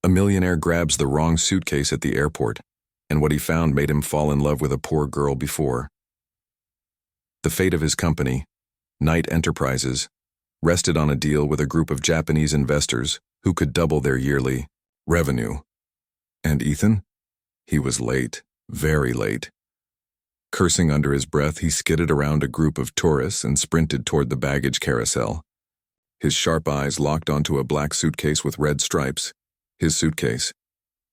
A millionaire grabs the wrong suitcase at the airport, and what he found made him fall in love with a poor girl before. The fate of his company, Knight Enterprises, rested on a deal with a group of Japanese investors who could double their yearly revenue. And Ethan? He was late, very late. Cursing under his breath, he skidded around a group of tourists and sprinted toward the baggage carousel. His sharp eyes locked onto a black suitcase with red stripes, his suitcase.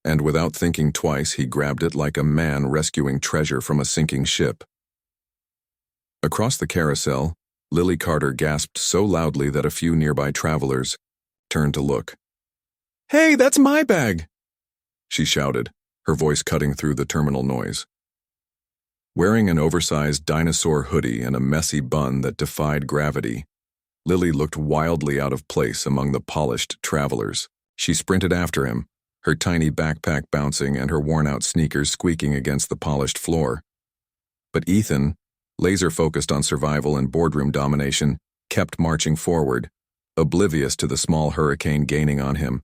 And without thinking twice, he grabbed it like a man rescuing treasure from a sinking ship. Across the carousel, Lily Carter gasped so loudly that a few nearby travelers turned to look. "Hey, that's my bag!" she shouted, her voice cutting through the terminal noise. Wearing an oversized dinosaur hoodie and a messy bun that defied gravity, Lily looked wildly out of place among the polished travelers. She sprinted after him, her tiny backpack bouncing and her worn-out sneakers squeaking against the polished floor. But Ethan, laser-focused on survival and boardroom domination, kept marching forward, oblivious to the small hurricane gaining on him.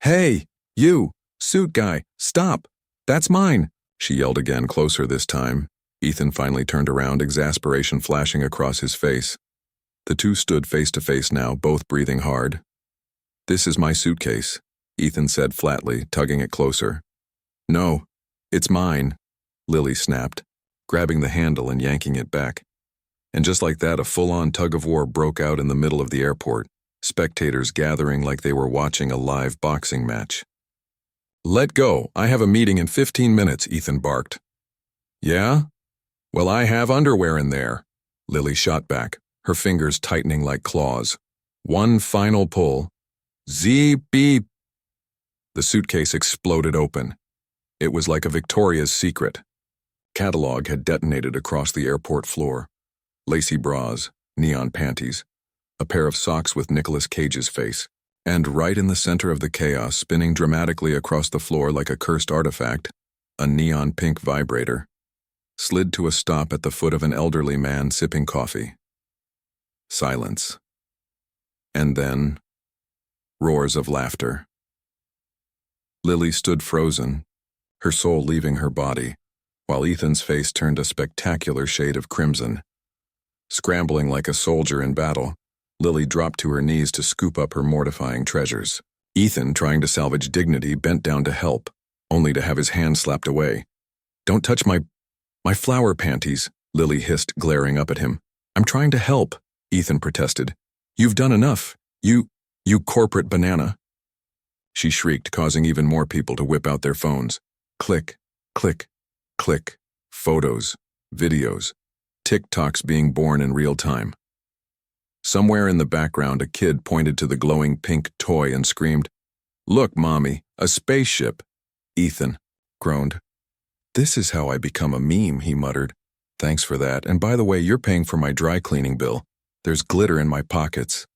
"Hey, you, suit guy, stop! That's mine!" she yelled again, closer this time. Ethan finally turned around, exasperation flashing across his face. The two stood face to face now, both breathing hard. "This is my suitcase," Ethan said flatly, tugging it closer. "No, it's mine," Lily snapped, grabbing the handle and yanking it back. And just like that, a full-on tug-of-war broke out in the middle of the airport, spectators gathering like they were watching a live boxing match. "Let go, I have a meeting in 15 minutes, Ethan barked. "Yeah? Well, I have underwear in there," Lily shot back, her fingers tightening like claws. One final pull. Beep. The suitcase exploded open. It was like a Victoria's Secret. Catalog had detonated across the airport floor. Lacy bras, neon panties, a pair of socks with Nicolas Cage's face, and right in the center of the chaos, spinning dramatically across the floor like a cursed artifact, a neon pink vibrator, slid to a stop at the foot of an elderly man sipping coffee. Silence. And then, roars of laughter. Lily stood frozen, her soul leaving her body, while Ethan's face turned a spectacular shade of crimson. Scrambling like a soldier in battle, Lily dropped to her knees to scoop up her mortifying treasures. Ethan, trying to salvage dignity, bent down to help, only to have his hand slapped away. "Don't touch my flower panties," Lily hissed, glaring up at him. "I'm trying to help," Ethan protested. "You've done enough. You corporate banana." She shrieked, causing even more people to whip out their phones. Click, click, click. Photos, videos, TikToks being born in real time. Somewhere in the background, a kid pointed to the glowing pink toy and screamed, "Look, Mommy, a spaceship." Ethan groaned. "This is how I become a meme," he muttered. "Thanks for that, and by the way, you're paying for my dry cleaning bill. There's glitter in my pockets."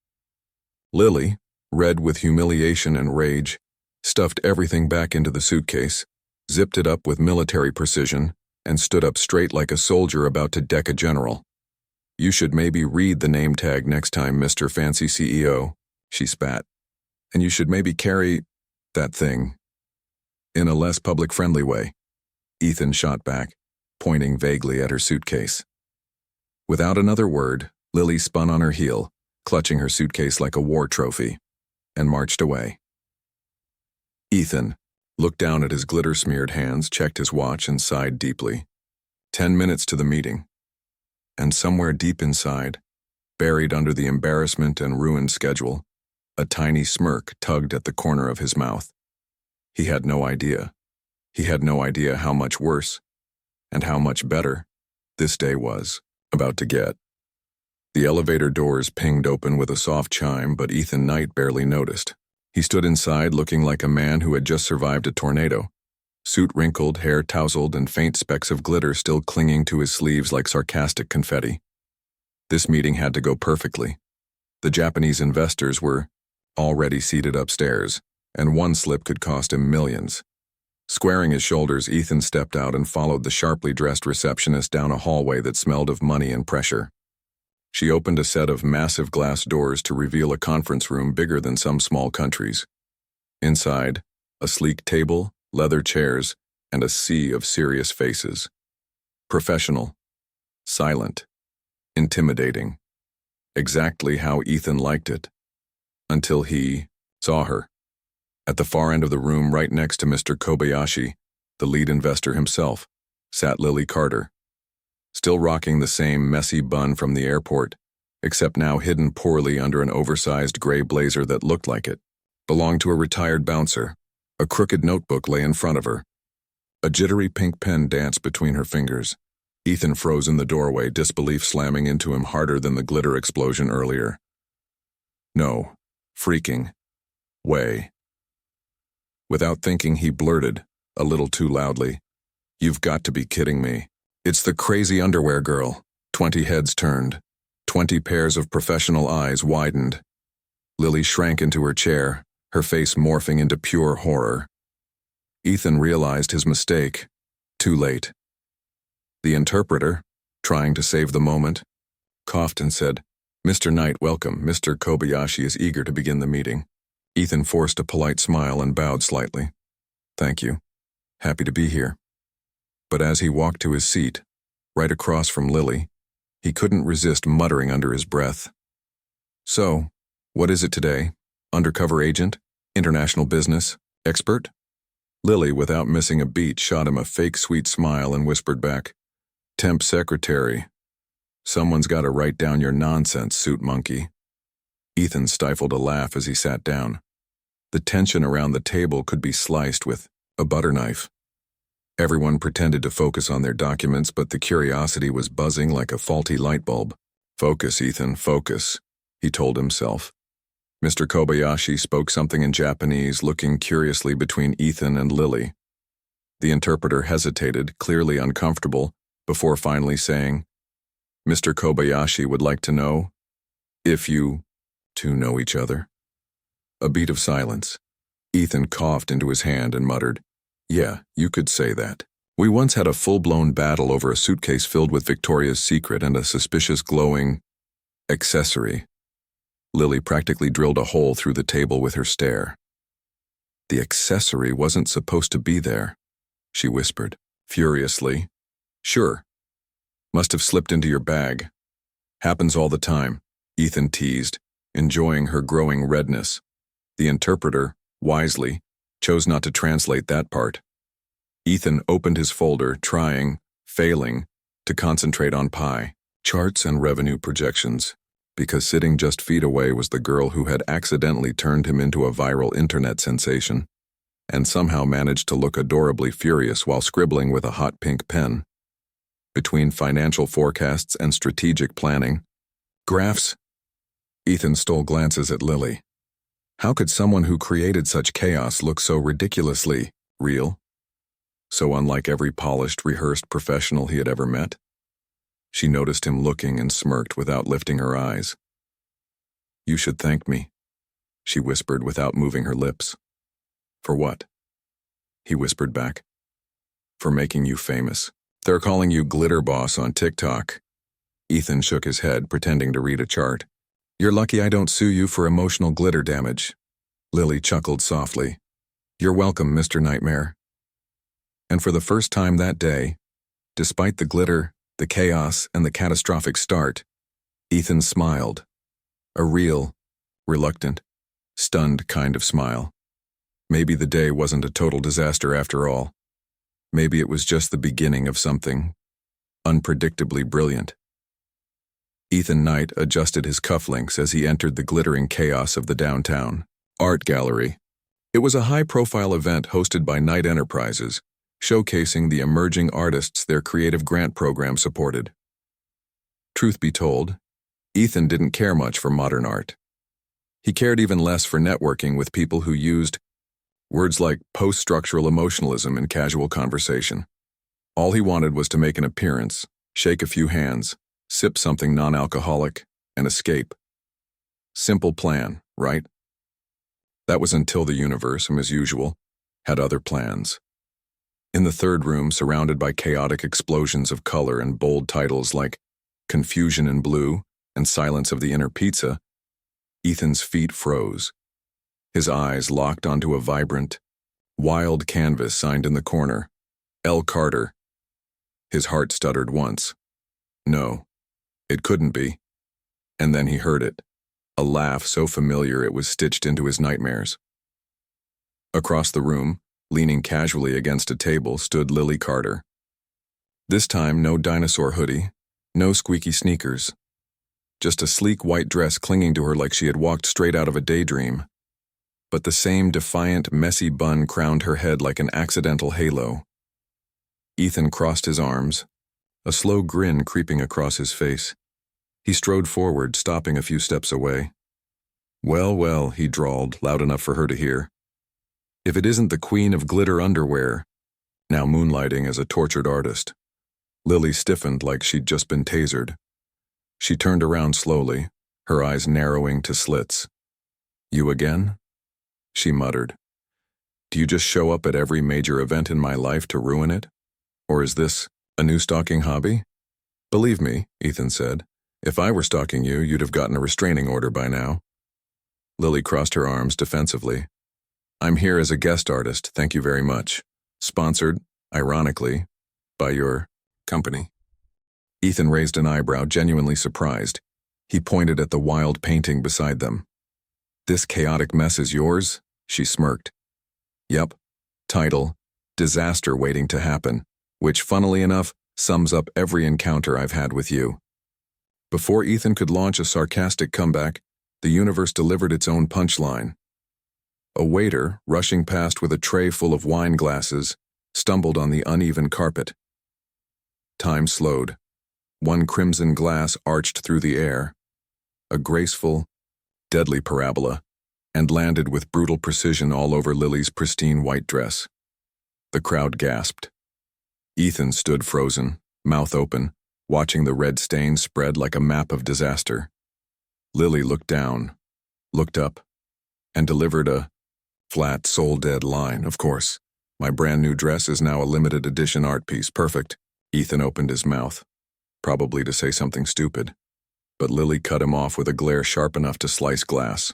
Lily, red with humiliation and rage, stuffed everything back into the suitcase, zipped it up with military precision, and stood up straight like a soldier about to deck a general. "You should maybe read the name tag next time, Mr. Fancy CEO, she spat. "And you should maybe carry that thing in a less public-friendly way," Ethan shot back, pointing vaguely at her suitcase. Without another word, Lily spun on her heel, clutching her suitcase like a war trophy, and marched away. Ethan looked down at his glitter-smeared hands, checked his watch, and sighed deeply. 10 minutes to the meeting. And somewhere deep inside, buried under the embarrassment and ruined schedule, a tiny smirk tugged at the corner of his mouth. He had no idea. He had no idea how much worse, and how much better, this day was about to get. The elevator doors pinged open with a soft chime, but Ethan Knight barely noticed. He stood inside looking like a man who had just survived a tornado, suit wrinkled, hair tousled, and faint specks of glitter still clinging to his sleeves like sarcastic confetti. This meeting had to go perfectly. The Japanese investors were already seated upstairs, and one slip could cost him millions. Squaring his shoulders, Ethan stepped out and followed the sharply dressed receptionist down a hallway that smelled of money and pressure. She opened a set of massive glass doors to reveal a conference room bigger than some small countries. Inside, A sleek table, leather chairs, and a sea of serious faces. Professional, silent, intimidating. Exactly how Ethan liked it. Until he saw her. At the far end of the room, right next to Mr. Kobayashi, the lead investor himself, sat Lily Carter. Still rocking the same messy bun from the airport, except now hidden poorly under an oversized gray blazer that looked like it belonged to a retired bouncer. A crooked notebook lay in front of her. A jittery pink pen danced between her fingers. Ethan froze in the doorway, disbelief slamming into him harder than the glitter explosion earlier. No, freaking way. Without thinking, he blurted, a little too loudly, "You've got to be kidding me. It's the crazy underwear girl." 20 heads turned. 20 pairs of professional eyes widened. Lily shrank into her chair, her face morphing into pure horror. Ethan realized his mistake. Too late. The interpreter, trying to save the moment, coughed and said, "Mr. Knight, welcome. Mr. Kobayashi is eager to begin the meeting." Ethan forced a polite smile and bowed slightly. "Thank you. Happy to be here." But as he walked to his seat, right across from Lily, he couldn't resist muttering under his breath. "So, what is it today? Undercover agent? International business? Expert?" Lily, without missing a beat, shot him a fake sweet smile and whispered back, "Temp secretary. Someone's got to write down your nonsense, suit monkey." Ethan stifled a laugh as he sat down. The tension around the table could be sliced with a butter knife. Everyone pretended to focus on their documents, but the curiosity was buzzing like a faulty light bulb. "Focus, Ethan, focus," he told himself. Mr. Kobayashi spoke something in Japanese, looking curiously between Ethan and Lily. The interpreter hesitated, clearly uncomfortable, before finally saying, "Mr. Kobayashi would like to know if you two know each other." A beat of silence. Ethan coughed into his hand and muttered, "Yeah, you could say that. We once had a full-blown battle over a suitcase filled with Victoria's Secret and a suspicious glowing accessory." Lily practically drilled a hole through the table with her stare. "The accessory wasn't supposed to be there," she whispered, furiously. "Sure. Must have slipped into your bag. Happens all the time," Ethan teased, enjoying her growing redness. The interpreter, wisely, chose not to translate that part. Ethan opened his folder, failing, to concentrate on pie, charts and revenue projections, because sitting just feet away was the girl who had accidentally turned him into a viral internet sensation, and somehow managed to look adorably furious while scribbling with a hot pink pen. Between financial forecasts and strategic planning, graphs, Ethan stole glances at Lily. How could someone who created such chaos look so ridiculously real? So unlike every polished, rehearsed professional he had ever met? She noticed him looking and smirked without lifting her eyes. "You should thank me," she whispered without moving her lips. "For what?" he whispered back. "For making you famous. They're calling you Glitter Boss on TikTok." Ethan shook his head, pretending to read a chart. "You're lucky I don't sue you for emotional glitter damage." Lily chuckled softly. "You're welcome, Mr. Nightmare." And for the first time that day, despite the glitter, the chaos, and the catastrophic start, Ethan smiled. A real, reluctant, stunned kind of smile. Maybe the day wasn't a total disaster after all. Maybe it was just the beginning of something unpredictably brilliant. Ethan Knight adjusted his cufflinks as he entered the glittering chaos of the downtown art gallery. It was a high-profile event hosted by Knight Enterprises, showcasing the emerging artists their creative grant program supported. Truth be told, Ethan didn't care much for modern art. He cared even less for networking with people who used words like post-structural emotionalism in casual conversation. All he wanted was to make an appearance, shake a few hands, sip something non-alcoholic, and escape. Simple plan, right? That was until the universe, as usual, had other plans. In the third room, surrounded by chaotic explosions of color and bold titles like Confusion in Blue and Silence of the Inner Pizza, Ethan's feet froze. His eyes locked onto a vibrant, Wild canvas signed in the corner. L. Carter. His heart stuttered once. No, it couldn't be. And then he heard it. A laugh so familiar it was stitched into his nightmares. Across the room, leaning casually against a table, stood Lily Carter. This time, no dinosaur hoodie, no squeaky sneakers. Just a sleek white dress clinging to her like she had walked straight out of a daydream. But the same defiant, messy bun crowned her head like an accidental halo. Ethan crossed his arms, a slow grin creeping across his face. He strode forward, stopping a few steps away. Well, well, he drawled, loud enough for her to hear. If it isn't the queen of glitter underwear, now moonlighting as a tortured artist. Lily stiffened like she'd just been tasered. She turned around slowly, her eyes narrowing to slits. You again? She muttered. Do you just show up at every major event in my life to ruin it? Or is this a new stalking hobby? Believe me, Ethan said. If I were stalking you, you'd have gotten a restraining order by now. Lily crossed her arms defensively. I'm here as a guest artist, thank you very much. Sponsored, ironically, by your company. Ethan raised an eyebrow, genuinely surprised. He pointed at the wild painting beside them. This chaotic mess is yours? She smirked. Yep. Title, Disaster Waiting to Happen, which, funnily enough, sums up every encounter I've had with you. Before Ethan could launch a sarcastic comeback, the universe delivered its own punchline. A waiter, rushing past with a tray full of wine glasses, stumbled on the uneven carpet. Time slowed. One crimson glass arched through the air, a graceful, deadly parabola, and landed with brutal precision all over Lily's pristine white dress. The crowd gasped. Ethan stood frozen, mouth open, watching the red stain spread like a map of disaster. Lily looked down, looked up, and delivered a flat, soul-dead line. Of course, my brand new dress is now a limited edition art piece. Perfect. Ethan opened his mouth, probably to say something stupid, but Lily cut him off with a glare sharp enough to slice glass.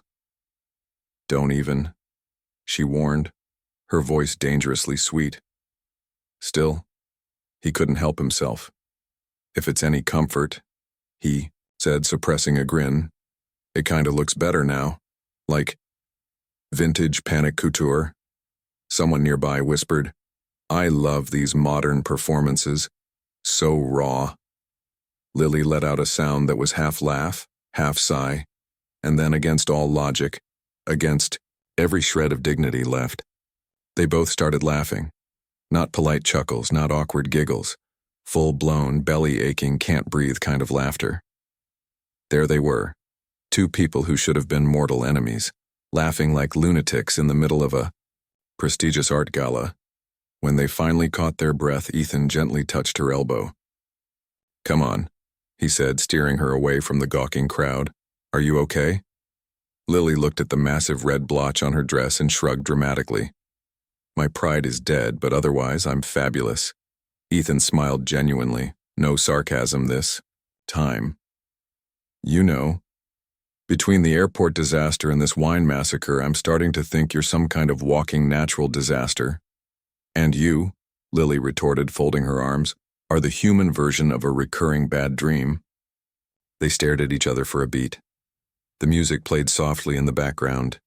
Don't even, she warned, her voice dangerously sweet. Still, he couldn't help himself. If it's any comfort, he said, suppressing a grin, it kinda looks better now, like vintage panic couture. Someone nearby whispered, I love these modern performances, so raw. Lily let out a sound that was half laugh, half sigh, and then against all logic, against every shred of dignity left, they both started laughing. Not polite chuckles, not awkward giggles, full-blown, belly-aching, can't-breathe kind of laughter. There they were, two people who should have been mortal enemies, laughing like lunatics in the middle of a prestigious art gala. When they finally caught their breath, Ethan gently touched her elbow. Come on, he said, steering her away from the gawking crowd. Are you okay? Lily looked at the massive red blotch on her dress and shrugged dramatically. My pride is dead, but otherwise I'm fabulous. Ethan smiled genuinely. No sarcasm this time. You know, between the airport disaster and this wine massacre, I'm starting to think you're some kind of walking natural disaster. And you, Lily retorted, folding her arms, are the human version of a recurring bad dream. They stared at each other for a beat. The music played softly in the background.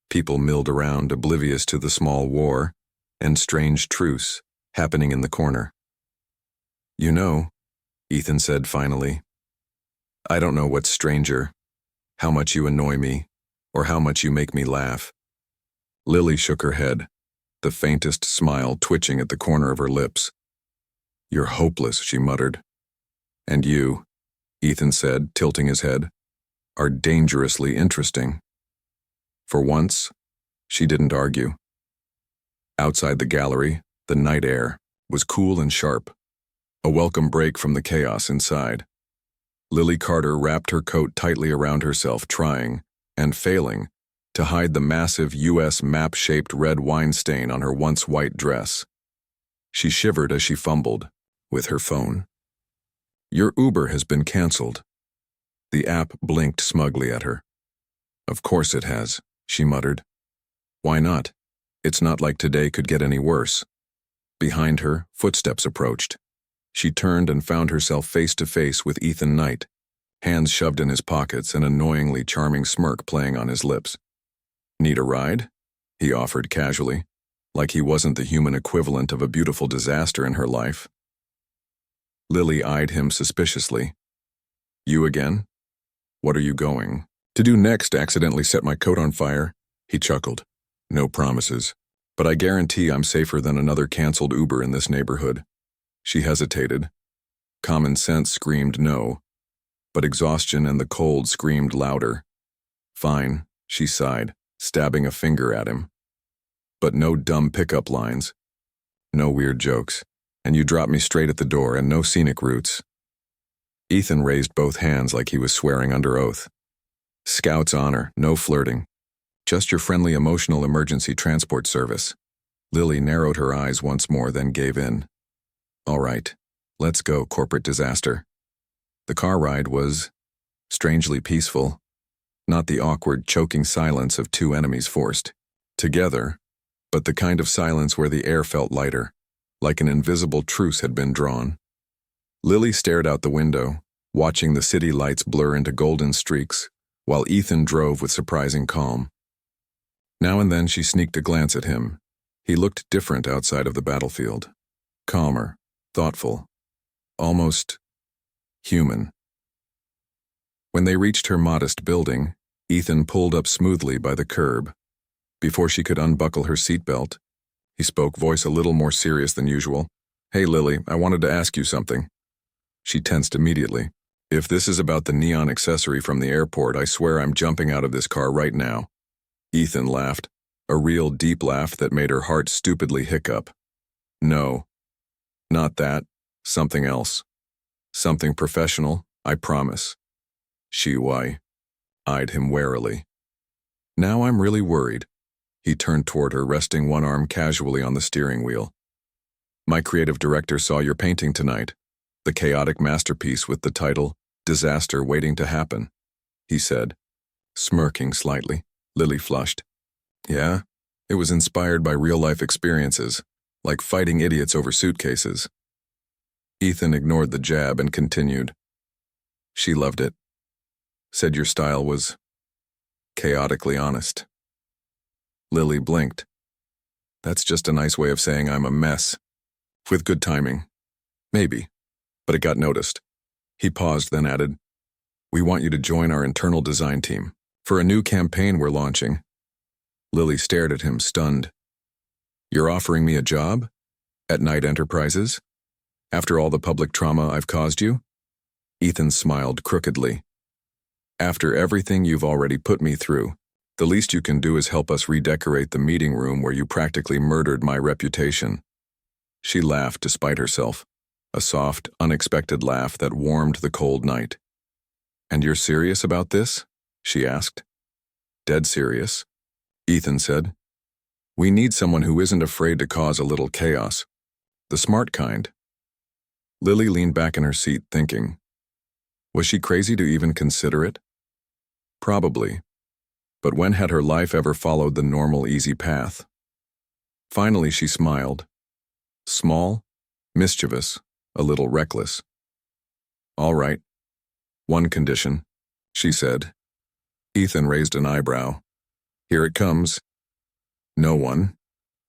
People milled around, oblivious to the small war and strange truce happening in the corner. You know, Ethan said finally, I don't know what's stranger, how much you annoy me, or how much you make me laugh. Lily shook her head, the faintest smile twitching at the corner of her lips. You're hopeless, she muttered. And you, Ethan said, tilting his head, are dangerously interesting. For once, she didn't argue. Outside the gallery, the night air was cool and sharp, a welcome break from the chaos inside. Lily Carter wrapped her coat tightly around herself, trying, and failing, to hide the massive U.S. map-shaped red wine stain on her once white dress. She shivered as she fumbled with her phone. Your Uber has been canceled. The app blinked smugly at her. Of course it has, she muttered. Why not? It's not like today could get any worse. Behind her, footsteps approached. She turned and found herself face to face with Ethan Knight, hands shoved in his pockets, an annoyingly charming smirk playing on his lips. "Need a ride?" he offered casually, like he wasn't the human equivalent of a beautiful disaster in her life. Lily eyed him suspiciously. "You again? What are you going to do next? Accidentally set my coat on fire?" He chuckled. "No promises, but I guarantee I'm safer than another canceled Uber in this neighborhood." She hesitated. Common sense screamed no, but exhaustion and the cold screamed louder. "Fine," she sighed, stabbing a finger at him. "But no dumb pickup lines. No weird jokes. And you drop me straight at the door, and no scenic routes." Ethan raised both hands like he was swearing under oath. "Scout's honor, no flirting. Just your friendly emotional emergency transport service." Lily narrowed her eyes once more, then gave in. "All right, let's go, corporate disaster." The car ride was strangely peaceful, not the awkward, choking silence of two enemies forced together, but the kind of silence where the air felt lighter, like an invisible truce had been drawn. Lily stared out the window, watching the city lights blur into golden streaks, while Ethan drove with surprising calm. Now and then she sneaked a glance at him. He looked different outside of the battlefield. Calmer, thoughtful, almost human. When they reached her modest building, Ethan pulled up smoothly by the curb. Before she could unbuckle her seatbelt, he spoke, voice a little more serious than usual. "Hey, Lily, I wanted to ask you something." She tensed immediately. "If this is about the neon accessory from the airport, I swear I'm jumping out of this car right now." Ethan laughed, a real deep laugh that made her heart stupidly hiccup. "No, not that. Something else. Something professional, I promise." She eyed him warily. "Now I'm really worried." He turned toward her, resting one arm casually on the steering wheel. "My creative director saw your painting tonight, the chaotic masterpiece with the title, Disaster Waiting to Happen," he said, smirking slightly. Lily flushed. "Yeah, it was inspired by real-life experiences, like fighting idiots over suitcases." Ethan ignored the jab and continued. "She loved it. Said your style was chaotically honest." Lily blinked. "That's just a nice way of saying I'm a mess. With good timing. Maybe. But it got noticed." He paused, then added, "We want you to join our internal design team for a new campaign we're launching." Lily stared at him, stunned. "You're offering me a job? At Knight Enterprises? After all the public trauma I've caused you?" Ethan smiled crookedly. "After everything you've already put me through, the least you can do is help us redecorate the meeting room where you practically murdered my reputation." She laughed despite herself, a soft, unexpected laugh that warmed the cold night. "And you're serious about this?" she asked. "Dead serious," Ethan said. "We need someone who isn't afraid to cause a little chaos. The smart kind." Lily leaned back in her seat, thinking. Was she crazy to even consider it? Probably. But when had her life ever followed the normal, easy path? Finally, she smiled. Small, mischievous, a little reckless. "All right. One condition," she said. Ethan raised an eyebrow. "Here it comes. No one,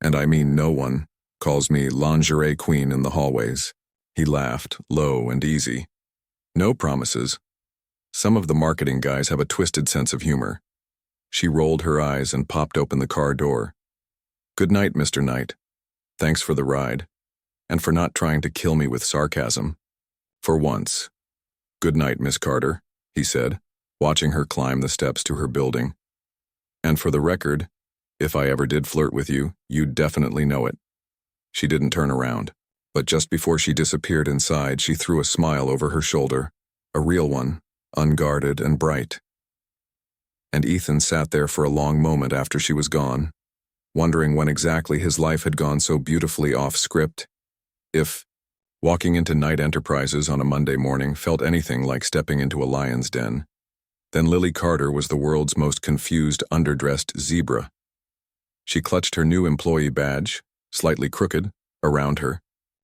and I mean no one, calls me lingerie queen in the hallways." He laughed, low and easy. "No promises. Some of the marketing guys have a twisted sense of humor." She rolled her eyes and popped open the car door. "Good night, Mr. Knight. Thanks for the ride. And for not trying to kill me with sarcasm. For once." "Good night, Miss Carter," he said, watching her climb the steps to her building. "And for the record, if I ever did flirt with you, you'd definitely know it." She didn't turn around, but just before she disappeared inside, she threw a smile over her shoulder, a real one, unguarded and bright. And Ethan sat there for a long moment after she was gone, wondering when exactly his life had gone so beautifully off script. If walking into Knight Enterprises on a Monday morning felt anything like stepping into a lion's den, then Lily Carter was the world's most confused, underdressed zebra. She clutched her new employee badge, slightly crooked, around her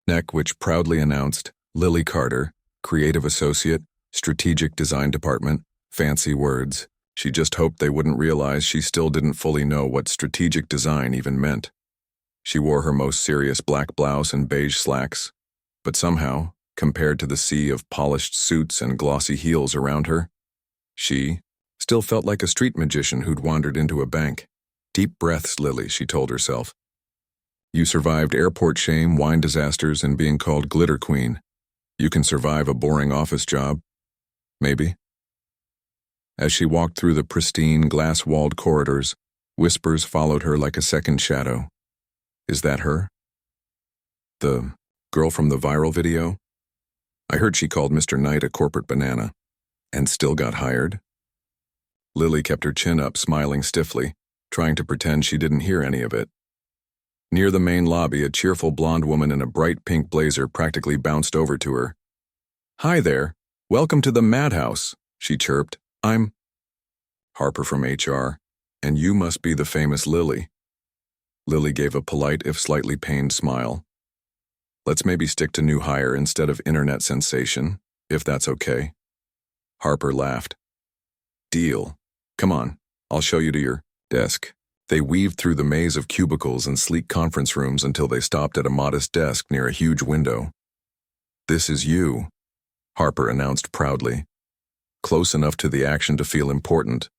neck, which proudly announced Lily Carter, Creative Associate, Strategic Design Department. Fancy words. She just hoped they wouldn't realize she still didn't fully know what strategic design even meant. She wore her most serious black blouse and beige slacks, but somehow, compared to the sea of polished suits and glossy heels around her, she still felt like a street magician who'd wandered into a bank. Deep breaths, Lily, she told herself. You survived airport shame, wine disasters, and being called Glitter Queen. You can survive a boring office job. Maybe. As she walked through the pristine, glass-walled corridors, whispers followed her like a second shadow. Is that her? The girl from the viral video? I heard she called Mr. Knight a corporate banana. And still got hired? Lily kept her chin up, smiling stiffly, trying to pretend she didn't hear any of it. Near the main lobby, a cheerful blonde woman in a bright pink blazer practically bounced over to her. Hi there. Welcome to the madhouse, she chirped. I'm Harper from HR, and you must be the famous Lily. Lily gave a polite, if slightly pained smile. Let's maybe stick to new hire instead of internet sensation, if that's okay. Harper laughed. Deal. Come on, I'll show you to your desk. They weaved through the maze of cubicles and sleek conference rooms until they stopped at a modest desk near a huge window. This is you, Harper announced proudly. Close enough to the action to feel important.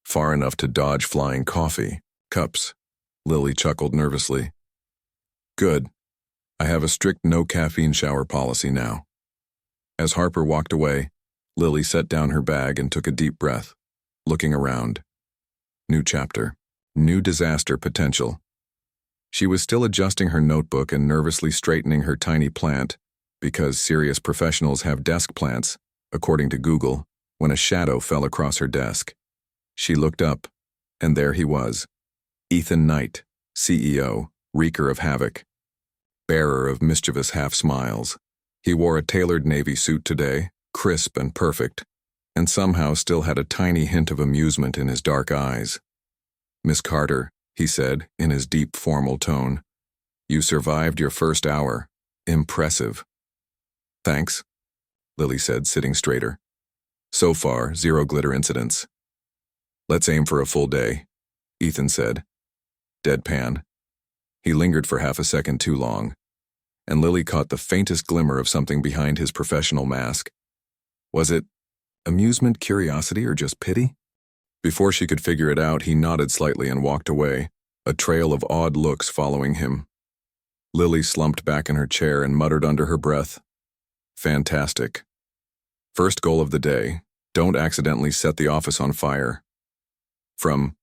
Far enough to dodge flying coffee cups. Lily chuckled nervously. Good. I have a strict no caffeine shower policy now. As Harper walked away, Lily set down her bag and took a deep breath, looking around. New chapter. New disaster potential. She was still adjusting her notebook and nervously straightening her tiny plant, because serious professionals have desk plants, according to Google, when a shadow fell across her desk. She looked up, and there he was. Ethan Knight, CEO, wreaker of havoc, bearer of mischievous half-smiles. He wore a tailored navy suit today, crisp and perfect, and somehow still had a tiny hint of amusement in his dark eyes. Miss Carter, he said, in his deep, formal tone, you survived your first hour. Impressive. Thanks, Lily said, sitting straighter. So far, 0 glitter incidents. Let's aim for a full day, Ethan said. Deadpan. He lingered for half a second too long, and Lily caught the faintest glimmer of something behind his professional mask. Was it amusement, curiosity, or just pity? Before she could figure it out, he nodded slightly and walked away, a trail of odd looks following him. Lily slumped back in her chair and muttered under her breath, Fantastic. First goal of the day, don't accidentally set the office on fire. From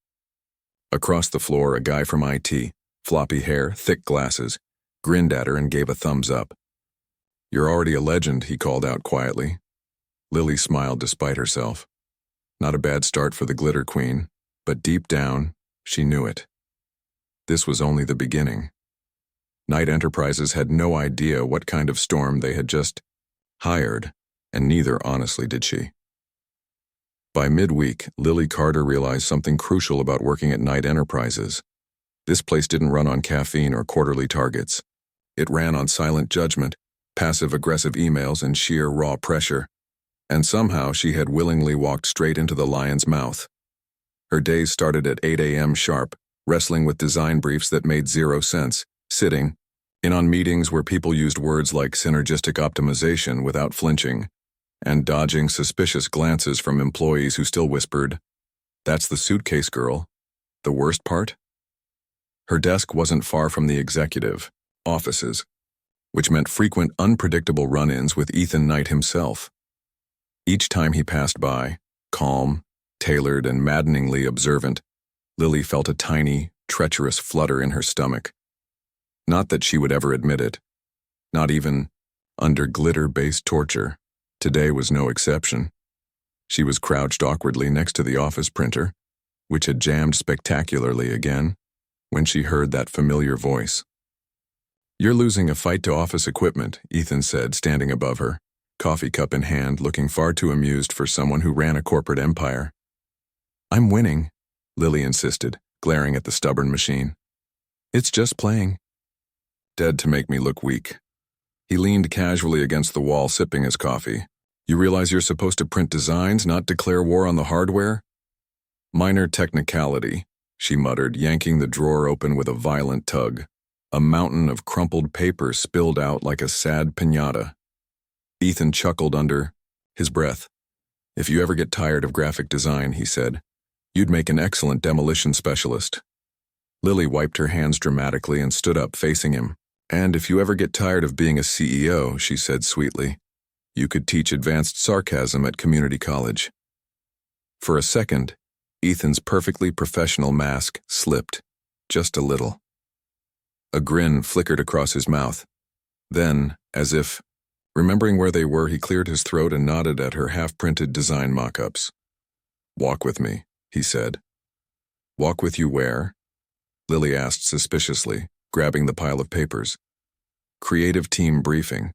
across the floor, a guy from IT, floppy hair, thick glasses, grinned at her and gave a thumbs up. You're already a legend, he called out quietly. Lily smiled despite herself. Not a bad start for the Glitter Queen, but deep down, she knew it. This was only the beginning. Knight Enterprises had no idea what kind of storm they had just hired, and neither honestly did she. By midweek, Lily Carter realized something crucial about working at Knight Enterprises. This place didn't run on caffeine or quarterly targets. It ran on silent judgment, passive-aggressive emails, and sheer raw pressure. And somehow she had willingly walked straight into the lion's mouth. Her days started at 8 a.m. sharp, wrestling with design briefs that made 0 sense, sitting in on meetings where people used words like synergistic optimization without flinching, and dodging suspicious glances from employees who still whispered, "That's the Suitcase girl." The worst part? Her desk wasn't far from the executive offices, which meant frequent, unpredictable run-ins with Ethan Knight himself. Each time he passed by, calm, tailored, and maddeningly observant, Lily felt a tiny, treacherous flutter in her stomach. Not that she would ever admit it. Not even under glitter-based torture. Today was no exception. She was crouched awkwardly next to the office printer, which had jammed spectacularly again, when she heard that familiar voice. "You're losing a fight to office equipment," Ethan said, standing above her, coffee cup in hand, looking far too amused for someone who ran a corporate empire. "I'm winning," Lily insisted, glaring at the stubborn machine. It's just playing. Dead to make me look weak. He leaned casually against the wall, sipping his coffee. You realize you're supposed to print designs, not declare war on the hardware? Minor technicality, she muttered, yanking the drawer open with a violent tug. A mountain of crumpled paper spilled out like a sad piñata. Ethan chuckled under his breath. If you ever get tired of graphic design, he said, you'd make an excellent demolition specialist. Lily wiped her hands dramatically and stood up, facing him. And if you ever get tired of being a CEO, she said sweetly, you could teach advanced sarcasm at community college. For a second, Ethan's perfectly professional mask slipped, just a little. A grin flickered across his mouth. Then, as if remembering where they were, he cleared his throat and nodded at her half-printed design mock-ups. Walk with me, he said. Walk with you where? Lily asked suspiciously, grabbing the pile of papers. Creative team briefing.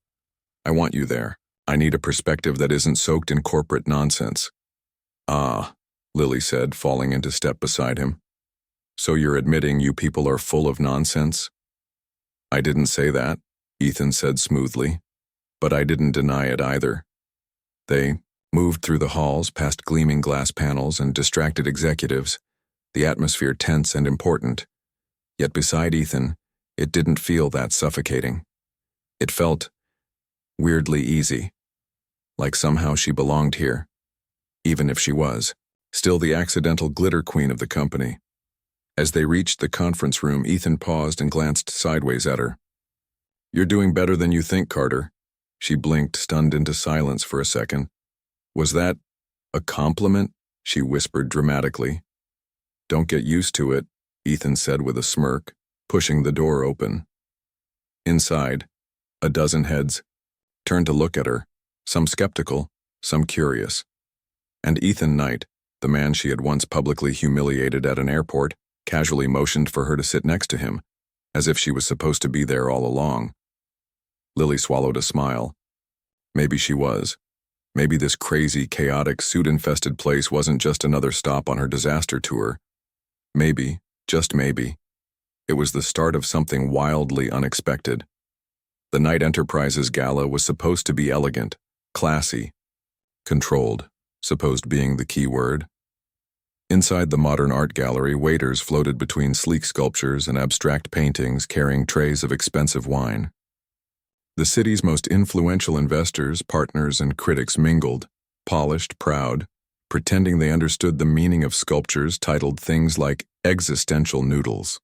I want you there. I need a perspective that isn't soaked in corporate nonsense. Ah, Lily said, falling into step beside him. So you're admitting you people are full of nonsense? I didn't say that, Ethan said smoothly, but I didn't deny it either. They moved through the halls, past gleaming glass panels and distracted executives, the atmosphere tense and important. Yet beside Ethan, it didn't feel that suffocating. It felt weirdly easy, like somehow she belonged here, even if she was still the accidental glitter queen of the company. As they reached the conference room, Ethan paused and glanced sideways at her. You're doing better than you think, Carter. She blinked, stunned into silence for a second. Was that a compliment? She whispered dramatically. Don't get used to it, Ethan said with a smirk, pushing the door open. Inside, a dozen heads turned to look at her, some skeptical, some curious. And Ethan Knight, the man she had once publicly humiliated at an airport, casually motioned for her to sit next to him, as if she was supposed to be there all along. Lily swallowed a smile. Maybe she was. Maybe this crazy, chaotic, suit-infested place wasn't just another stop on her disaster tour. Maybe, just maybe, it was the start of something wildly unexpected. The Knight Enterprises gala was supposed to be elegant, classy, controlled, supposed being the key word. Inside the modern art gallery, waiters floated between sleek sculptures and abstract paintings carrying trays of expensive wine. The city's most influential investors, partners, and critics mingled, polished, proud, pretending they understood the meaning of sculptures titled things like existential noodles.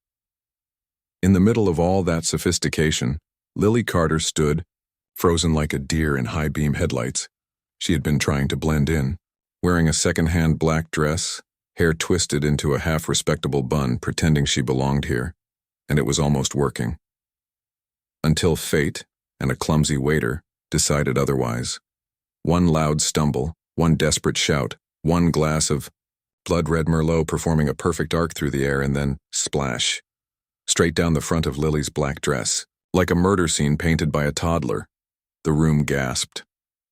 In the middle of all that sophistication, Lily Carter stood, frozen like a deer in high-beam headlights. She had been trying to blend in, wearing a second-hand black dress, hair twisted into a half-respectable bun, pretending she belonged here, and it was almost working. Until fate, and a clumsy waiter, decided otherwise. One loud stumble, one desperate shout, one glass of blood-red Merlot performing a perfect arc through the air, and then splash, straight down the front of Lily's black dress, like a murder scene painted by a toddler. The room gasped.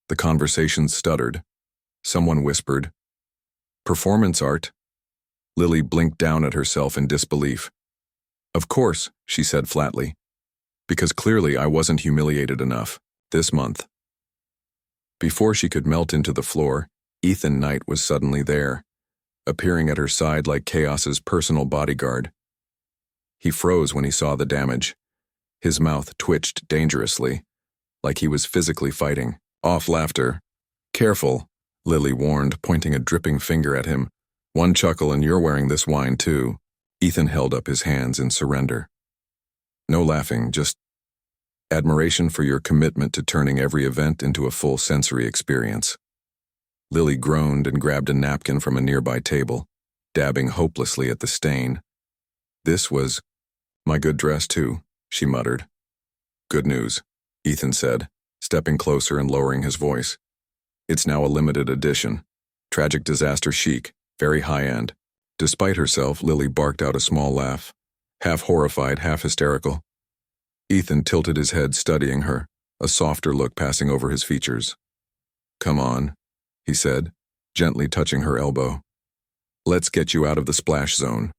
The conversation stuttered. Someone whispered, "Performance art?" Lily blinked down at herself in disbelief. "Of course," she said flatly, "because clearly I wasn't humiliated enough, this month." Before she could melt into the floor, Ethan Knight was suddenly there, appearing at her side like Chaos's personal bodyguard. He froze when he saw the damage. His mouth twitched dangerously, like he was physically fighting off laughter. "Careful," Lily warned, pointing a dripping finger at him. "One chuckle and you're wearing this wine too." Ethan held up his hands in surrender. "No laughing, just admiration for your commitment to turning every event into a full sensory experience." Lily groaned and grabbed a napkin from a nearby table, dabbing hopelessly at the stain. "This was my good dress too," she muttered. "Good news," Ethan said, stepping closer and lowering his voice. "It's now a limited edition. Tragic disaster chic, very high-end." Despite herself, Lily barked out a small laugh, half horrified, half hysterical. Ethan tilted his head, studying her, a softer look passing over his features. "Come on," he said, gently touching her elbow. "Let's get you out of the splash zone."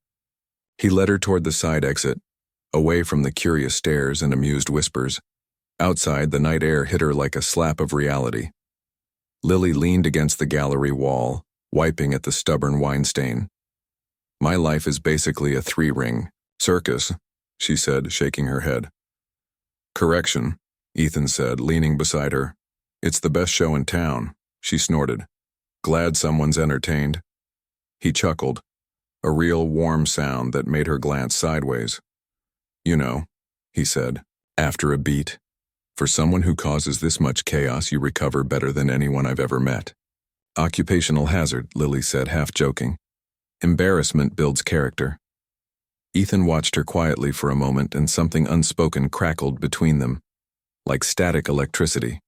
He led her toward the side exit, away from the curious stares and amused whispers. Outside, the night air hit her like a slap of reality. Lily leaned against the gallery wall, wiping at the stubborn wine stain. "My life is basically a three-ring circus," she said, shaking her head. "Correction," Ethan said, leaning beside her. "It's the best show in town," she snorted. "Glad someone's entertained." He chuckled, a real warm sound that made her glance sideways. "You know," he said, after a beat, "for someone who causes this much chaos, you recover better than anyone I've ever met." "Occupational hazard," Lily said, half joking. "Embarrassment builds character." Ethan watched her quietly for a moment, and something unspoken crackled between them, like static electricity.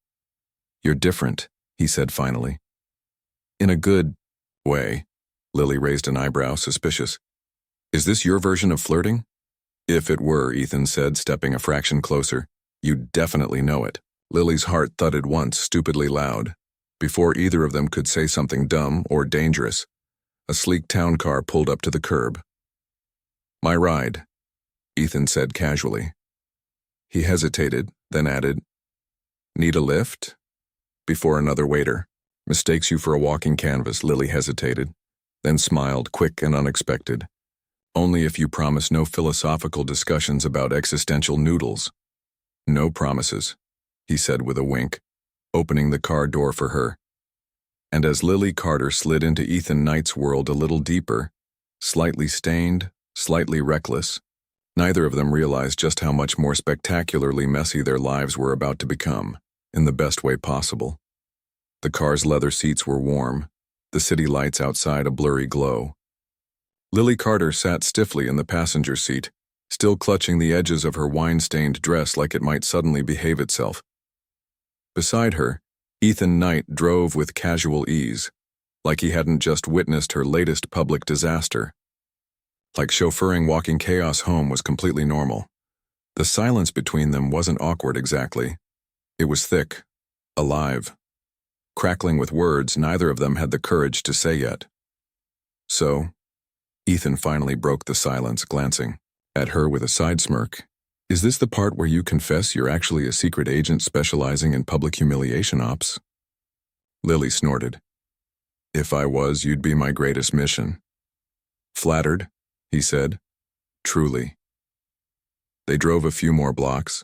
"You're different," he said finally. "In a good way." Lily raised an eyebrow, suspicious. "Is this your version of flirting?" "If it were," Ethan said, stepping a fraction closer, "you'd definitely know it." Lily's heart thudded once, stupidly loud. Before either of them could say something dumb or dangerous, a sleek town car pulled up to the curb. "My ride," Ethan said casually. He hesitated, then added, "Need a lift?" Before another waiter. "Mistakes you for a walking canvas," Lily hesitated, then smiled, quick and unexpected. "Only if you promise no philosophical discussions about existential noodles." "No promises," he said with a wink, opening the car door for her. And as Lily Carter slid into Ethan Knight's world a little deeper, slightly stained, slightly reckless, neither of them realized just how much more spectacularly messy their lives were about to become, in the best way possible. The car's leather seats were warm, the city lights outside a blurry glow. Lily Carter sat stiffly in the passenger seat, still clutching the edges of her wine-stained dress like it might suddenly behave itself. Beside her, Ethan Knight drove with casual ease, like he hadn't just witnessed her latest public disaster. Like chauffeuring walking chaos home was completely normal. The silence between them wasn't awkward exactly. It was thick, alive. Crackling with words neither of them had the courage to say yet. "So," Ethan finally broke the silence, glancing at her with a side smirk, "is this the part where you confess you're actually a secret agent specializing in public humiliation ops?" Lily snorted. "If I was, you'd be my greatest mission." "Flattered," he said. "Truly." They drove a few more blocks,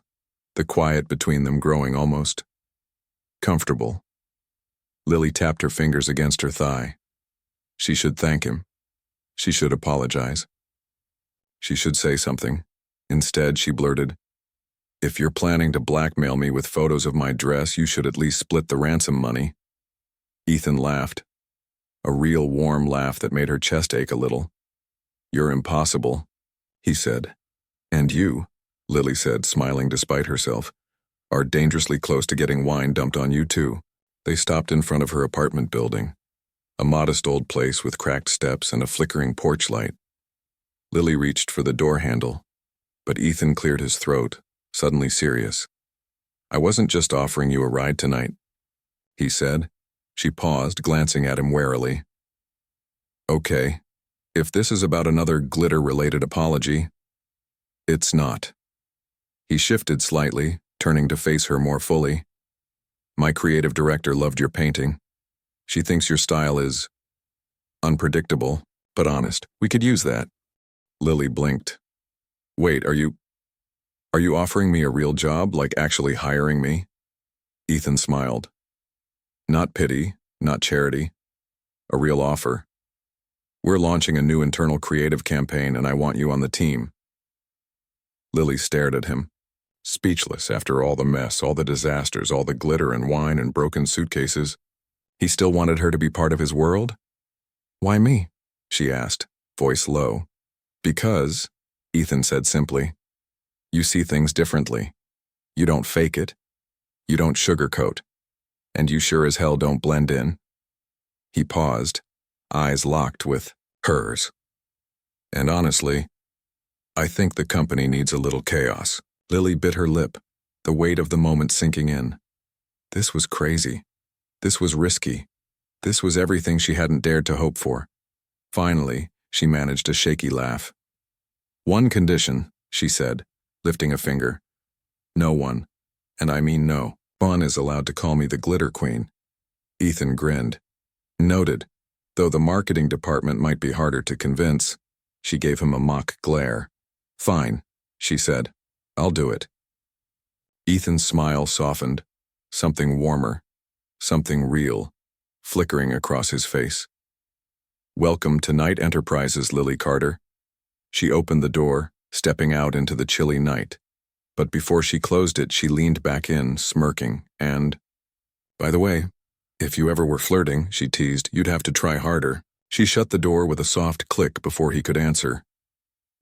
the quiet between them growing almost comfortable. Lily tapped her fingers against her thigh. She should thank him. She should apologize. She should say something. Instead, she blurted, "If you're planning to blackmail me with photos of my dress, you should at least split the ransom money." Ethan laughed, a real warm laugh that made her chest ache a little. "You're impossible," he said. "And you," Lily said, smiling despite herself, "are dangerously close to getting wine dumped on you too." They stopped in front of her apartment building, a modest old place with cracked steps and a flickering porch light. Lily reached for the door handle, but Ethan cleared his throat, suddenly serious. "I wasn't just offering you a ride tonight," he said. She paused, glancing at him warily. "Okay, if this is about another glitter-related apology." "It's not." He shifted slightly, turning to face her more fully. "My creative director loved your painting. She thinks your style is unpredictable, but honest. We could use that." Lily blinked. "Wait, are you offering me a real job, like actually hiring me?" Ethan smiled. "Not pity, not charity. A real offer. We're launching a new internal creative campaign and I want you on the team." Lily stared at him, speechless after all the mess, all the disasters, all the glitter and wine and broken suitcases. He still wanted her to be part of his world? "Why me?" she asked, voice low. "Because," Ethan said simply, "you see things differently. You don't fake it. You don't sugarcoat. And you sure as hell don't blend in." He paused, eyes locked with hers. "And honestly, I think the company needs a little chaos." Lily bit her lip, the weight of the moment sinking in. This was crazy. This was risky. This was everything she hadn't dared to hope for. Finally, she managed a shaky laugh. One condition, she said, lifting a finger. No one, and I mean no one, is allowed to call me the Glitter Queen. Ethan grinned. Noted. Though the marketing department might be harder to convince, she gave him a mock glare. Fine, she said. I'll do it. Ethan's smile softened, something warmer, something real, flickering across his face. Welcome to Night Enterprises, Lily Carter. She opened the door, stepping out into the chilly night. But before she closed it, she leaned back in, smirking, and, by the way, if you ever were flirting, she teased, you'd have to try harder. She shut the door with a soft click before he could answer.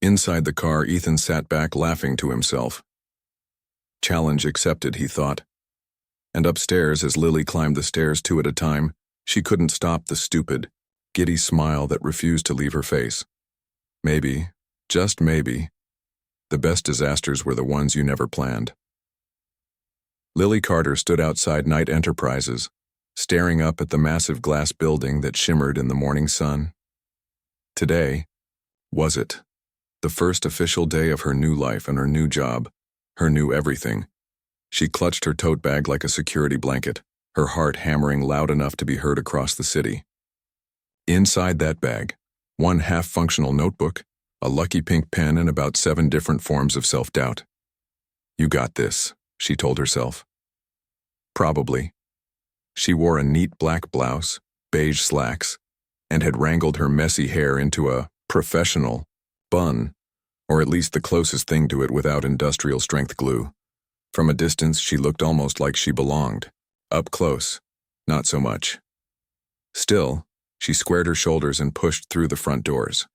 Inside the car, Ethan sat back, laughing to himself. Challenge accepted, he thought. And upstairs, as Lily climbed the stairs two at a time, she couldn't stop the stupid, giddy smile that refused to leave her face. Maybe, just maybe, the best disasters were the ones you never planned. Lily Carter stood outside Night Enterprises, staring up at the massive glass building that shimmered in the morning sun. Today, was it? The first official day of her new life and her new job, her new everything. She clutched her tote bag like a security blanket, her heart hammering loud enough to be heard across the city. Inside that bag, one half-functional notebook, a lucky pink pen, and about 7 different forms of self-doubt. You got this, she told herself. Probably. She wore a neat black blouse, beige slacks, and had wrangled her messy hair into a professional bun, or at least the closest thing to it without industrial-strength glue. From a distance, she looked almost like she belonged. Up close, not so much. Still, she squared her shoulders and pushed through the front doors.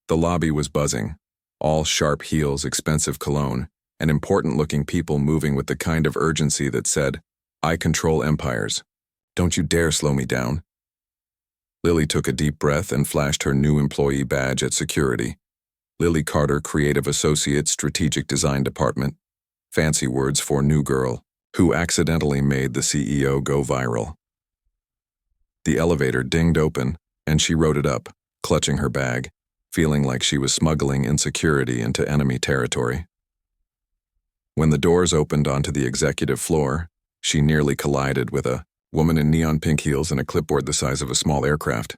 The lobby was buzzing, all sharp heels, expensive cologne, and important-looking people moving with the kind of urgency that said, I control empires. Don't you dare slow me down. Lily took a deep breath and flashed her new employee badge at security. Lily Carter, Creative Associate, Strategic Design Department. Fancy words for new girl, who accidentally made the CEO go viral. The elevator dinged open, and she rode it up, clutching her bag, feeling like she was smuggling insecurity into enemy territory. When the doors opened onto the executive floor, she nearly collided with a woman in neon pink heels and a clipboard the size of a small aircraft.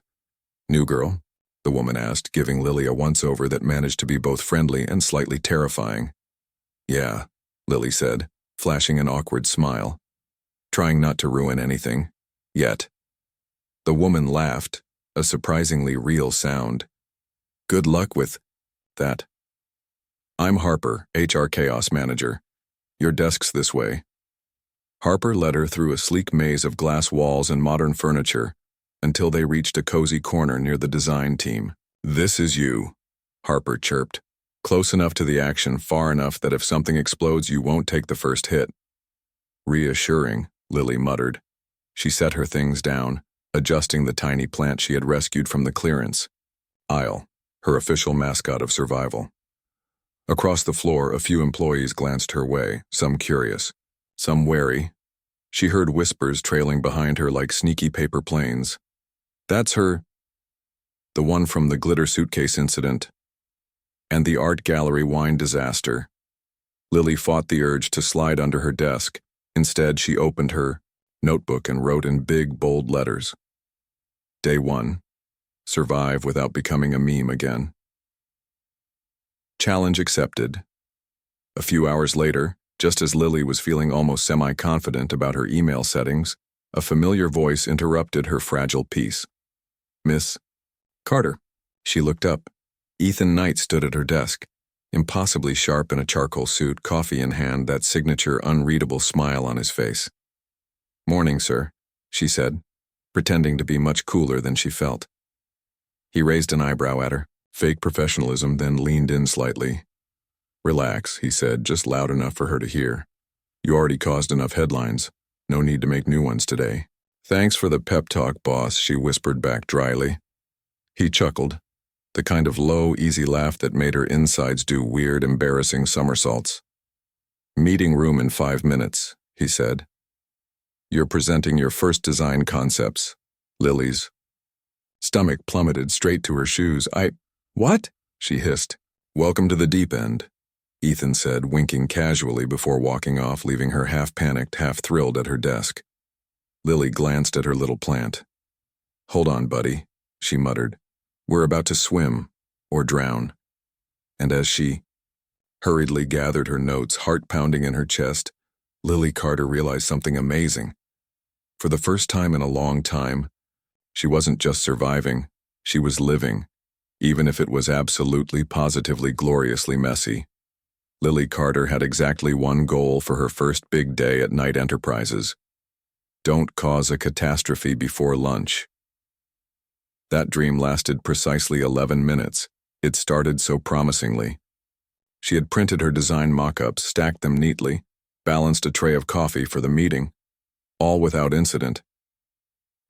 New girl? The woman asked, giving Lily a once-over that managed to be both friendly and slightly terrifying. Yeah, Lily said, flashing an awkward smile, trying not to ruin anything. Yet. The woman laughed, a surprisingly real sound. Good luck with that. I'm Harper, HR Chaos Manager. Your desk's this way. Harper led her through a sleek maze of glass walls and modern furniture until they reached a cozy corner near the design team. This is you, Harper chirped, close enough to the action, far enough that if something explodes you won't take the first hit. Reassuring, Lily muttered. She set her things down, adjusting the tiny plant she had rescued from the clearance aisle, her official mascot of survival. Across the floor, a few employees glanced her way, some curious, some wary. She heard whispers trailing behind her like sneaky paper planes. That's her. The one from the glitter suitcase incident. And the art gallery wine disaster. Lily fought the urge to slide under her desk. Instead, she opened her notebook and wrote in big, bold letters. Day 1. Survive without becoming a meme again. Challenge accepted. A few hours later, just as Lily was feeling almost semi-confident about her email settings, a familiar voice interrupted her fragile peace. Miss Carter. She looked up. Ethan Knight stood at her desk, impossibly sharp in a charcoal suit, coffee in hand, that signature unreadable smile on his face. Morning, sir, she said, pretending to be much cooler than she felt. He raised an eyebrow at her, fake professionalism, then leaned in slightly. Relax, he said, just loud enough for her to hear. You already caused enough headlines. No need to make new ones today. Thanks for the pep talk, boss, she whispered back dryly. He chuckled, the kind of low, easy laugh that made her insides do weird, embarrassing somersaults. Meeting room in 5 minutes, he said. You're presenting your first design concepts. Lily's stomach plummeted straight to her shoes. What? She hissed. Welcome to the deep end, Ethan said, winking casually before walking off, leaving her half-panicked, half-thrilled at her desk. Lily glanced at her little plant. "Hold on, buddy," she muttered. "We're about to swim, or drown." And as she hurriedly gathered her notes, heart pounding in her chest, Lily Carter realized something amazing. For the first time in a long time, she wasn't just surviving, she was living, even if it was absolutely, positively, gloriously messy. Lily Carter had exactly one goal for her first big day at Knight Enterprises. Don't cause a catastrophe before lunch. That dream lasted precisely 11 minutes. It started so promisingly. She had printed her design mock-ups, stacked them neatly, balanced a tray of coffee for the meeting, all without incident.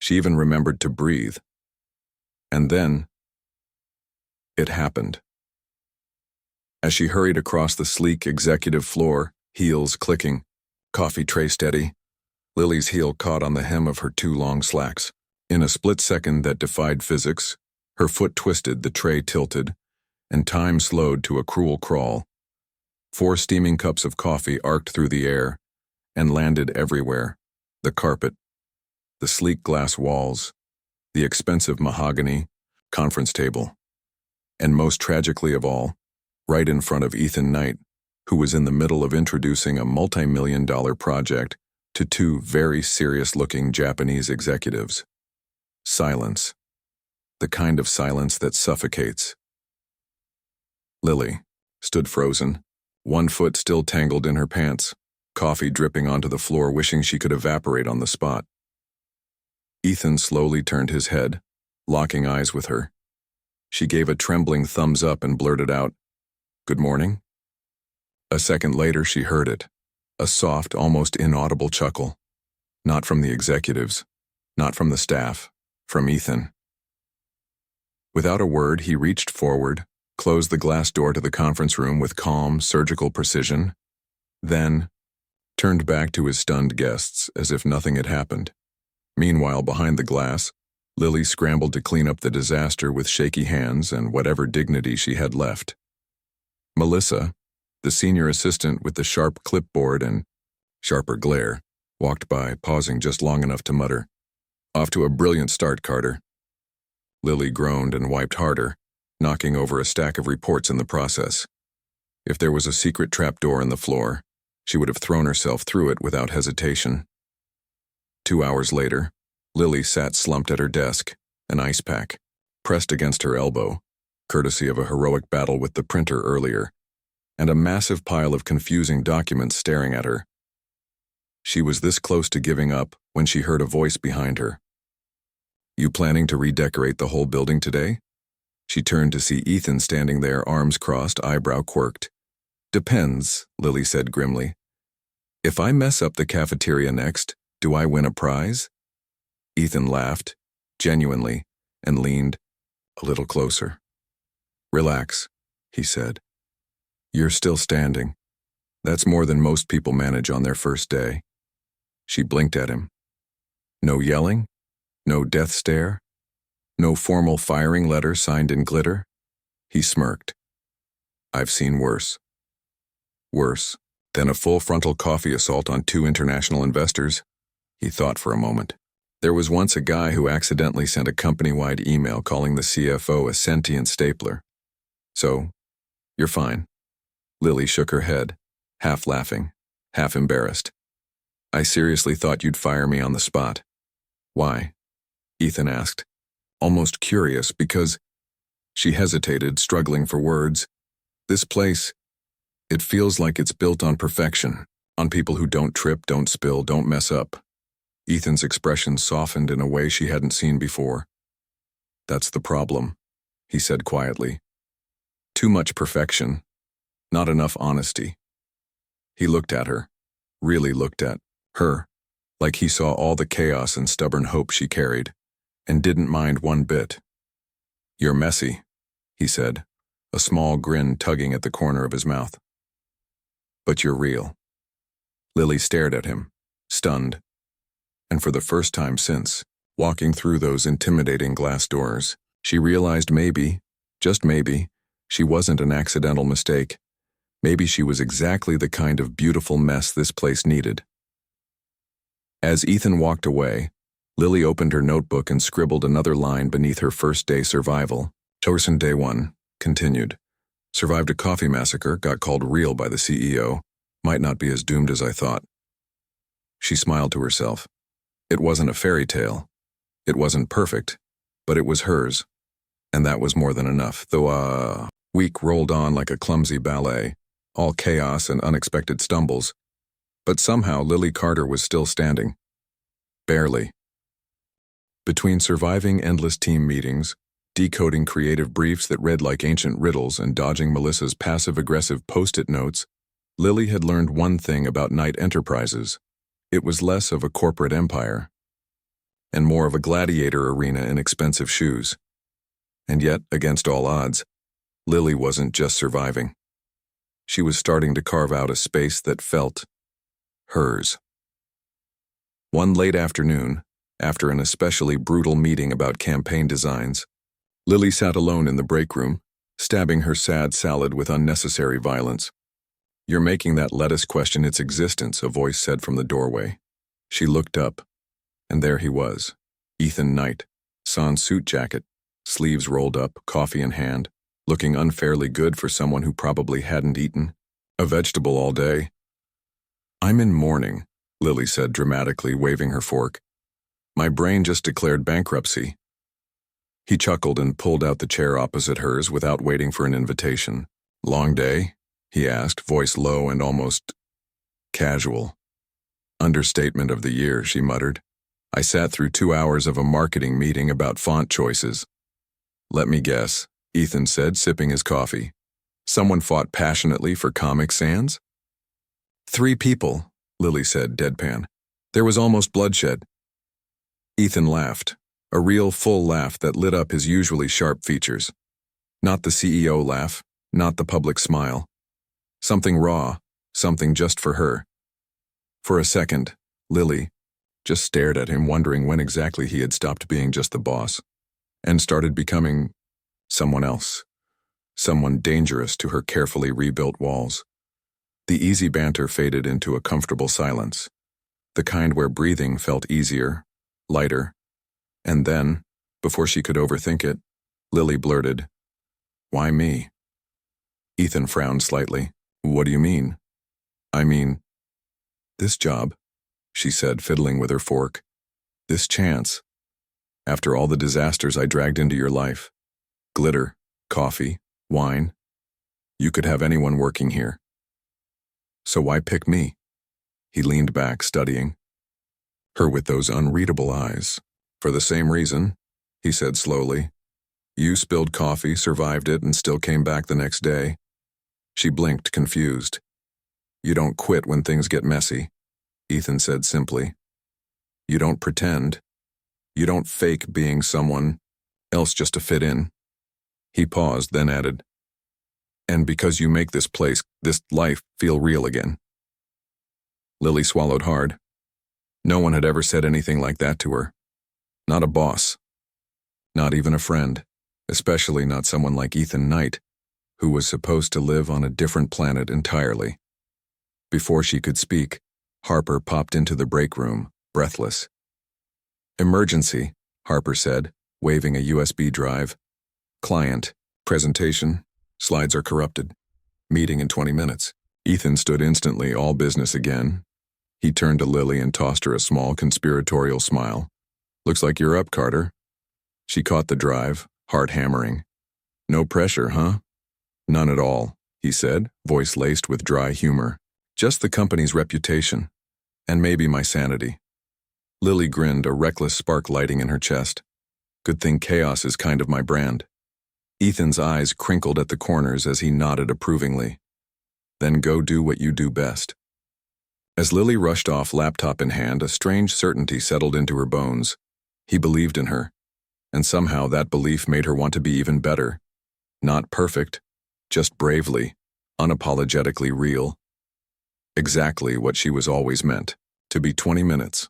She even remembered to breathe. And then, it happened. As she hurried across the sleek executive floor, heels clicking, coffee tray steady, Lily's heel caught on the hem of her too long slacks. In a split second that defied physics, her foot twisted, the tray tilted, and time slowed to a cruel crawl. 4 steaming cups of coffee arced through the air and landed everywhere: the carpet, the sleek glass walls, the expensive mahogany conference table, and most tragically of all, right in front of Ethan Knight, who was in the middle of introducing a multi-million-dollar project to 2 very serious-looking Japanese executives. Silence. The kind of silence that suffocates. Lily stood frozen, one foot still tangled in her pants, coffee dripping onto the floor, wishing she could evaporate on the spot. Ethan slowly turned his head, locking eyes with her. She gave a trembling thumbs up and blurted out, "Good morning?" A second later she heard it, a soft, almost inaudible chuckle. Not from the executives, not from the staff, from Ethan. Without a word, he reached forward, closed the glass door to the conference room with calm, surgical precision, then turned back to his stunned guests as if nothing had happened. Meanwhile, behind the glass, Lily scrambled to clean up the disaster with shaky hands and whatever dignity she had left. Melissa, the senior assistant with the sharp clipboard and sharper glare, walked by, pausing just long enough to mutter, "Off to a brilliant start, Carter." Lily groaned and wiped harder, knocking over a stack of reports in the process. If there was a secret trapdoor in the floor, she would have thrown herself through it without hesitation. 2 hours later, Lily sat slumped at her desk, an ice pack pressed against her elbow, courtesy of a heroic battle with the printer earlier, and a massive pile of confusing documents staring at her. She was this close to giving up when she heard a voice behind her. "You planning to redecorate the whole building today?" She turned to see Ethan standing there, arms crossed, eyebrow quirked. "Depends," Lily said grimly. "If I mess up the cafeteria next, do I win a prize?" Ethan laughed, genuinely, and leaned a little closer. "Relax," he said. "You're still standing. That's more than most people manage on their first day." She blinked at him. No yelling? No death stare? No formal firing letter signed in glitter? He smirked. "I've seen worse." Worse than a full frontal coffee assault on 2 international investors? He thought for a moment. There was once a guy who accidentally sent a company-wide email calling the CFO a sentient stapler. "So, you're fine." Lily shook her head, half laughing, half embarrassed. "I seriously thought you'd fire me on the spot." "Why?" Ethan asked, almost curious because she hesitated, struggling for words. "This place, it feels like it's built on perfection, on people who don't trip, don't spill, don't mess up." Ethan's expression softened in a way she hadn't seen before. "That's the problem," he said quietly. "Too much perfection, not enough honesty." He looked at her, really looked at her, like he saw all the chaos and stubborn hope she carried, and didn't mind one bit. "You're messy," he said, a small grin tugging at the corner of his mouth. "But you're real." Lily stared at him, stunned, and for the first time since, walking through those intimidating glass doors, she realized maybe, just maybe, She wasn't an accidental mistake. Maybe she was exactly the kind of beautiful mess this place needed. As Ethan walked away, Lily opened her notebook and scribbled another line beneath her first day survival. Torsen day 1, continued. Survived a coffee massacre, got called real by the CEO. Might not be as doomed as I thought. She smiled to herself. It wasn't a fairy tale. It wasn't perfect, but it was hers. And that was more than enough, though week rolled on like a clumsy ballet, all chaos and unexpected stumbles. But somehow Lily Carter was still standing. Barely. Between surviving endless team meetings, decoding creative briefs that read like ancient riddles, and dodging Melissa's passive-aggressive post-it notes, Lily had learned one thing about Knight Enterprises. It was less of a corporate empire, and more of a gladiator arena in expensive shoes. And yet, against all odds, Lily wasn't just surviving. She was starting to carve out a space that felt hers. One late afternoon, after an especially brutal meeting about campaign designs, Lily sat alone in the break room, stabbing her sad salad with unnecessary violence. "You're making that lettuce question its existence," a voice said from the doorway. She looked up, and there he was, Ethan Knight, sans suit jacket, sleeves rolled up, coffee in hand, looking unfairly good for someone who probably hadn't eaten a vegetable all day. "I'm in mourning," Lily said dramatically, waving her fork. "My brain just declared bankruptcy." He chuckled and pulled out the chair opposite hers without waiting for an invitation. "Long day?" he asked, voice low and almost casual. "Understatement of the year," she muttered. "I sat through 2 hours of a marketing meeting about font choices." "Let me guess," Ethan said, sipping his coffee. "Someone fought passionately for Comic Sans?" "3 people," Lily said, deadpan. "There was almost bloodshed." Ethan laughed, a real full laugh that lit up his usually sharp features. Not the CEO laugh, not the public smile. Something raw, something just for her. For a second, Lily just stared at him, wondering when exactly he had stopped being just the boss and started becoming someone else, someone dangerous to her carefully rebuilt walls. The easy banter faded into a comfortable silence, the kind where breathing felt easier, lighter, and then, before she could overthink it, Lily blurted, "Why me?" Ethan frowned slightly. "What do you mean?" "I mean, this job," she said, fiddling with her fork. "This chance. After all the disasters I dragged into your life. Glitter, coffee, wine. You could have anyone working here. So why pick me?" He leaned back, studying her with those unreadable eyes. "For the same reason," he said slowly. "You spilled coffee, survived it, and still came back the next day." She blinked, confused. "You don't quit when things get messy," Ethan said simply. "You don't pretend. You don't fake being someone else just to fit in." He paused, then added, "And because you make this place, this life, feel real again." Lily swallowed hard. No one had ever said anything like that to her. Not a boss. Not even a friend, especially not someone like Ethan Knight, who was supposed to live on a different planet entirely. Before she could speak, Harper popped into the break room, breathless. "Emergency," Harper said, waving a USB drive. "Client, presentation, slides are corrupted. Meeting in 20 minutes. Ethan stood instantly, all business again. He turned to Lily and tossed her a small conspiratorial smile. "Looks like you're up, Carter." She caught the drive, heart hammering. "No pressure, huh?" "None at all," he said, voice laced with dry humor. "Just the company's reputation. And maybe my sanity." Lily grinned, a reckless spark lighting in her chest. "Good thing chaos is kind of my brand." Ethan's eyes crinkled at the corners as he nodded approvingly. "Then go do what you do best." As Lily rushed off, laptop in hand, a strange certainty settled into her bones. He believed in her, and somehow that belief made her want to be even better. Not perfect, just bravely, unapologetically real. Exactly what she was always meant, to be 20 minutes.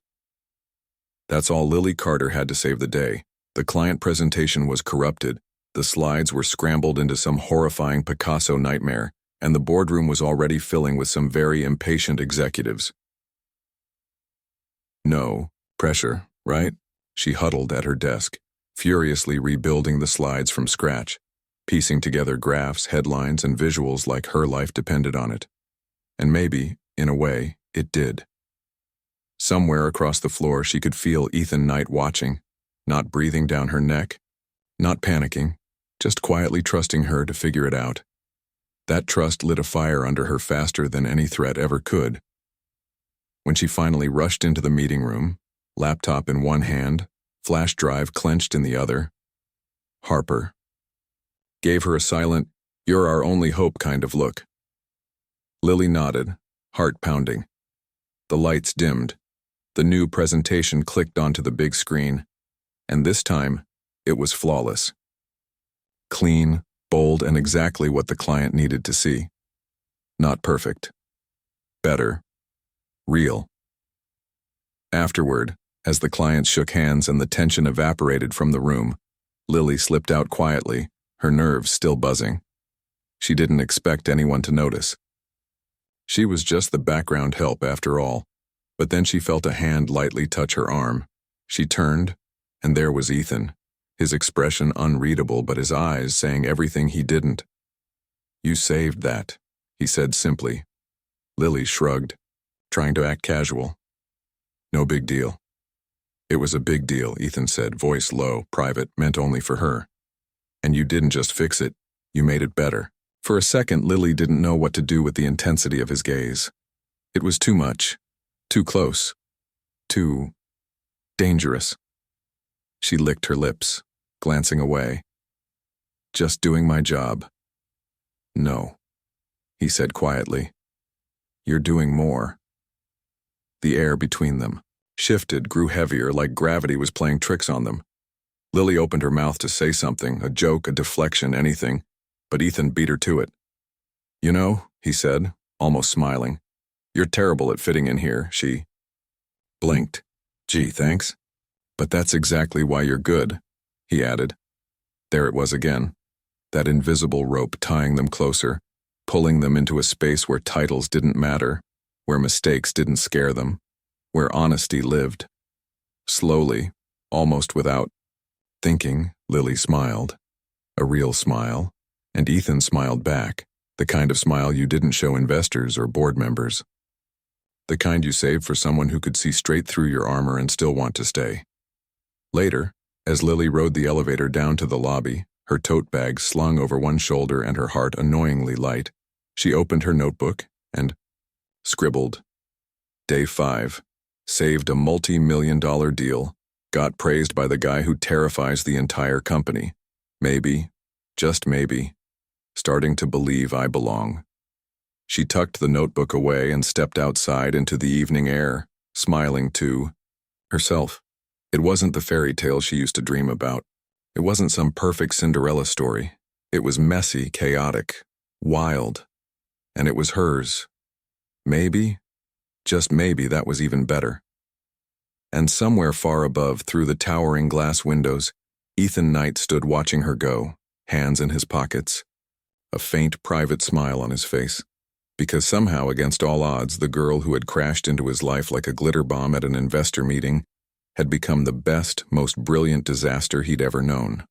That's all Lily Carter had to save the day. The client presentation was corrupted, The slides were scrambled into some horrifying Picasso nightmare, and the boardroom was already filling with some very impatient executives. No pressure, right? She huddled at her desk, furiously rebuilding the slides from scratch, piecing together graphs, headlines, and visuals like her life depended on it. And maybe, in a way, it did. Somewhere across the floor she could feel Ethan Knight watching, not breathing down her neck, not panicking, just quietly trusting her to figure it out. That trust lit a fire under her faster than any threat ever could. When she finally rushed into the meeting room, laptop in one hand, flash drive clenched in the other, Harper gave her a silent, "You're our only hope" kind of look. Lily nodded, heart pounding. The lights dimmed. The new presentation clicked onto the big screen, and this time, it was flawless. Clean, bold, and exactly what the client needed to see. Not perfect. Better. Real. Afterward, as the clients shook hands and the tension evaporated from the room, Lily slipped out quietly, her nerves still buzzing. She didn't expect anyone to notice. She was just the background help after all, but then she felt a hand lightly touch her arm. She turned, and there was Ethan, his expression unreadable but his eyes saying everything he didn't. "You saved that," he said simply. Lily shrugged, trying to act casual. "No big deal." "It was a big deal," Ethan said, voice low, private, meant only for her. "And you didn't just fix it, you made it better." For a second, Lily didn't know what to do with the intensity of his gaze. It was too much, too close, too dangerous. She licked her lips, glancing away. "Just doing my job." "No," he said quietly. "You're doing more." The air between them shifted, grew heavier, like gravity was playing tricks on them. Lily opened her mouth to say something, a joke, a deflection, anything, but Ethan beat her to it. "You know," he said, almost smiling, "you're terrible at fitting in here." She blinked. "Gee, thanks. But that's exactly why you're good," he added. There it was again, that invisible rope tying them closer, pulling them into a space where titles didn't matter, where mistakes didn't scare them, where honesty lived. Slowly, almost without thinking, Lily smiled. A real smile, and Ethan smiled back, the kind of smile you didn't show investors or board members. The kind you saved for someone who could see straight through your armor and still want to stay. Later, as Lily rode the elevator down to the lobby, her tote bag slung over one shoulder and her heart annoyingly light, she opened her notebook and scribbled. Day 5. Saved a multi-million-dollar deal. Got praised by the guy who terrifies the entire company. Maybe, just maybe, starting to believe I belong. She tucked the notebook away and stepped outside into the evening air, smiling to herself. It wasn't the fairy tale she used to dream about. It wasn't some perfect Cinderella story. It was messy, chaotic, wild, and it was hers. Maybe, just maybe, that was even better. And somewhere far above, through the towering glass windows, Ethan Knight stood watching her go, hands in his pockets, a faint private smile on his face. Because somehow, against all odds, the girl who had crashed into his life like a glitter bomb at an investor meeting had become the best, most brilliant disaster he'd ever known.